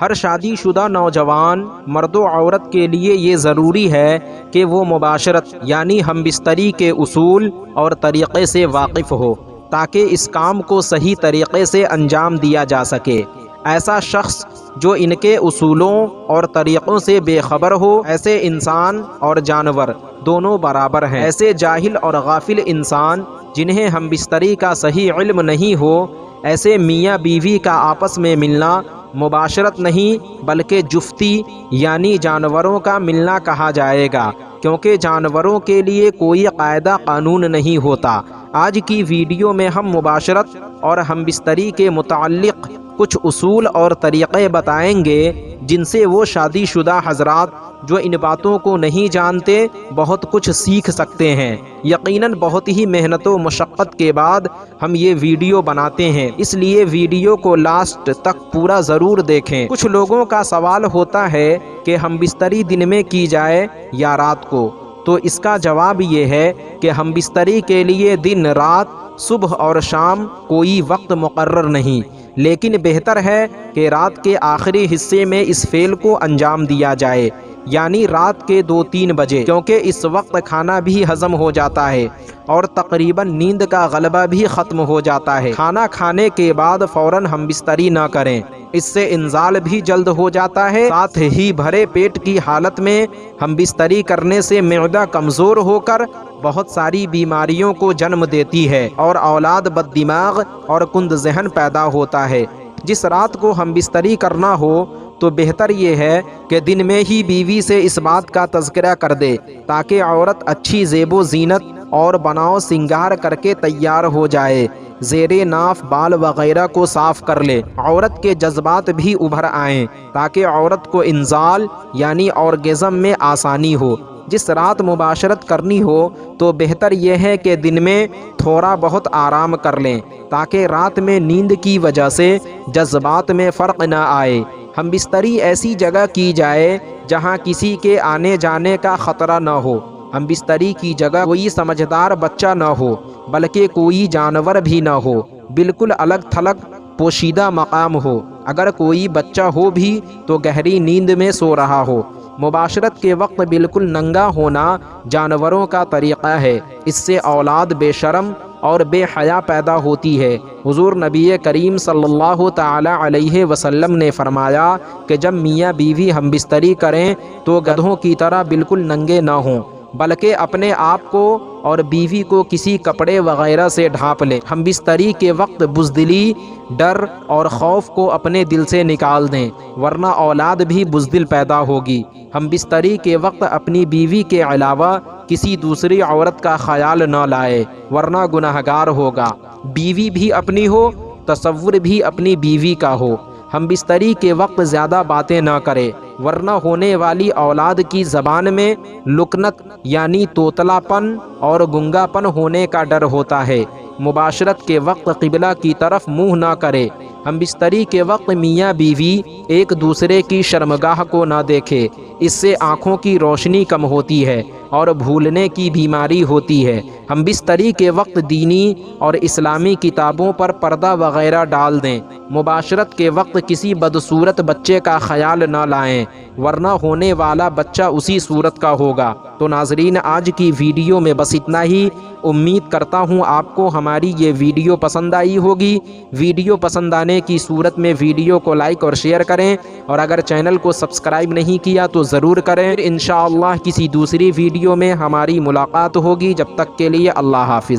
ہر شادی شدہ نوجوان مرد و عورت کے لیے یہ ضروری ہے کہ وہ مباشرت یعنی ہم بستری کے اصول اور طریقے سے واقف ہو تاکہ اس کام کو صحیح طریقے سے انجام دیا جا سکے۔ ایسا شخص جو ان کے اصولوں اور طریقوں سے بے خبر ہو، ایسے انسان اور جانور دونوں برابر ہیں۔ ایسے جاہل اور غافل انسان جنہیں ہم بستری کا صحیح علم نہیں ہو، ایسے میاں بیوی کا آپس میں ملنا مباشرت نہیں بلکہ جفتی یعنی جانوروں کا ملنا کہا جائے گا، کیونکہ جانوروں کے لیے کوئی قاعدہ قانون نہیں ہوتا۔ آج کی ویڈیو میں ہم مباشرت اور ہم بستری کے متعلق کچھ اصول اور طریقے بتائیں گے جن سے وہ شادی شدہ حضرات جو ان باتوں کو نہیں جانتے بہت کچھ سیکھ سکتے ہیں۔ یقیناً بہت ہی محنت و مشقت کے بعد ہم یہ ویڈیو بناتے ہیں، اس لیے ویڈیو کو لاسٹ تک پورا ضرور دیکھیں۔ کچھ لوگوں کا سوال ہوتا ہے کہ ہم بستری دن میں کی جائے یا رات کو، تو اس کا جواب یہ ہے کہ ہم بستری کے لیے دن رات صبح اور شام کوئی وقت مقرر نہیں، لیکن بہتر ہے کہ رات کے آخری حصے میں اس فعل کو انجام دیا جائے، یعنی رات کے 2-3 بجے، کیونکہ اس وقت کھانا بھی ہضم ہو جاتا ہے اور تقریباً نیند کا غلبہ بھی ختم ہو جاتا ہے۔ کھانا کھانے کے بعد فوراً ہم بستری نہ کریں، اس سے انزال بھی جلد ہو جاتا ہے۔ ساتھ ہی بھرے پیٹ کی حالت میں ہم بستری کرنے سے معدہ کمزور ہو کر بہت ساری بیماریوں کو جنم دیتی ہے اور اولاد بد دماغ اور کند ذہن پیدا ہوتا ہے۔ جس رات کو ہم بستری کرنا ہو تو بہتر یہ ہے کہ دن میں ہی بیوی سے اس بات کا تذکرہ کر دے تاکہ عورت اچھی زیب و زینت اور بناؤ سنگار کر کے تیار ہو جائے، زیر ناف بال وغیرہ کو صاف کر لے، عورت کے جذبات بھی ابھر آئیں تاکہ عورت کو انزال یعنی اورگزم میں آسانی ہو۔ جس رات مباشرت کرنی ہو تو بہتر یہ ہے کہ دن میں تھوڑا بہت آرام کر لیں تاکہ رات میں نیند کی وجہ سے جذبات میں فرق نہ آئے۔ ہم بستری ایسی جگہ کی جائے جہاں کسی کے آنے جانے کا خطرہ نہ ہو۔ ہم بستری کی جگہ کوئی سمجھدار بچہ نہ ہو بلکہ کوئی جانور بھی نہ ہو، بالکل الگ تھلگ پوشیدہ مقام ہو۔ اگر کوئی بچہ ہو بھی تو گہری نیند میں سو رہا ہو۔ مباشرت کے وقت بالکل ننگا ہونا جانوروں کا طریقہ ہے، اس سے اولاد بے شرم اور بے حیا پیدا ہوتی ہے۔ حضور نبی کریم صلی اللہ تعالی علیہ وسلم نے فرمایا کہ جب میاں بیوی ہم بستری کریں تو گدھوں کی طرح بالکل ننگے نہ ہوں بلکہ اپنے آپ کو اور بیوی کو کسی کپڑے وغیرہ سے ڈھانپ لیں۔ ہم بستری کے وقت بزدلی، ڈر اور خوف کو اپنے دل سے نکال دیں ورنہ اولاد بھی بزدل پیدا ہوگی۔ ہم بستری کے وقت اپنی بیوی کے علاوہ کسی دوسری عورت کا خیال نہ لائے ورنہ گنہگار ہوگا۔ بیوی بھی اپنی ہو، تصور بھی اپنی بیوی کا ہو۔ ہم بستری کے وقت زیادہ باتیں نہ کرے ورنہ ہونے والی اولاد کی زبان میں لکنت یعنی توتلا پن اور گنگا پن ہونے کا ڈر ہوتا ہے۔ مباشرت کے وقت قبلہ کی طرف منہ نہ کرے۔ ہم بستری کے وقت میاں بیوی ایک دوسرے کی شرمگاہ کو نہ دیکھے، اس سے آنکھوں کی روشنی کم ہوتی ہے اور بھولنے کی بیماری ہوتی ہے۔ ہم بستری کے وقت دینی اور اسلامی کتابوں پر پردہ وغیرہ ڈال دیں۔ مباشرت کے وقت کسی بدصورت بچے کا خیال نہ لائیں ورنہ ہونے والا بچہ اسی صورت کا ہوگا۔ تو ناظرین، آج کی ویڈیو میں بس اتنا ہی۔ امید کرتا ہوں آپ کو ہماری یہ ویڈیو پسند آئی ہوگی۔ ویڈیو پسند آنے کی صورت میں ویڈیو کو لائک اور شیئر کریں، اور اگر چینل کو سبسکرائب نہیں کیا تو ضرور کریں۔ انشاءاللہ کسی دوسری ویڈیو میں ہماری ملاقات ہوگی۔ جب تک کے لیے اللہ حافظ۔